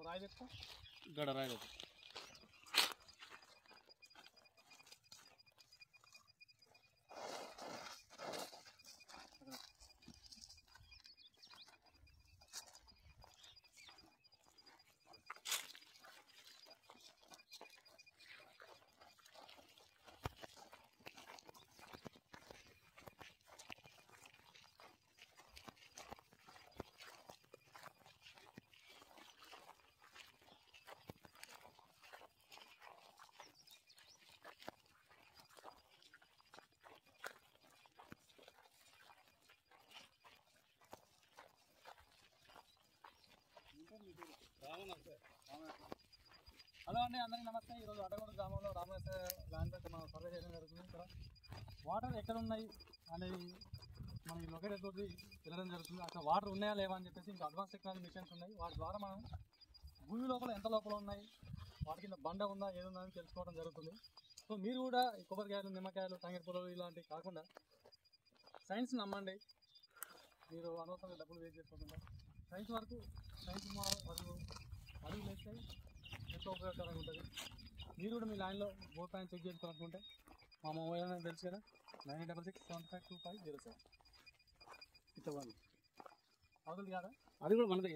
రాయి తెచ్చుకో గడ రాయి తెచ్చు హలో అండి, అందరికీ నమస్తే. ఈరోజు అడగొండ గ్రామంలో రామేశ్వర ల్యాండ్ మనం సర్వే చేయడం జరుగుతుంది. ఇక్కడ వాటర్ ఎక్కడ ఉన్నాయి అనేది మనకి లొకేట్ తోటి వెళ్ళడం జరుగుతుంది. అక్కడ వాటర్ ఉన్నాయా లేవా అని చెప్పేసి ఇంకా అడ్వాన్స్ టెక్నాలజీ మిషన్స్ ఉన్నాయి. వాటి ద్వారా మనం భూమి లోపల ఎంత లోపల ఉన్నాయి, వాటి కింద బండ ఉందా ఏదుందా అని తెలుసుకోవడం జరుగుతుంది. సో మీరు కూడా ఈ కొబ్బరికాయలు, నిమ్మకాయలు, తంగేడు పొలాలు ఇలాంటివి కాకుండా సైన్స్ నమ్మండి. మీరు అనవసరంగా డబ్బులు వేస్ట్ చేసుకోకుండా సైన్స్ వరకు అడుగులు వేస్తాయి, ఎంతో ఉపయోగకరంగా ఉంటుంది. మీరు కూడా మీ లైన్లో బోర్ పాయింట్ చెక్ చేసుకోవాలనుకుంటే మా మొబైల్ అనేది తెలుసు కదా, 9866752507 ఇట్లా వాళ్ళు అవుతుంది కదా, అది కూడా మనదే.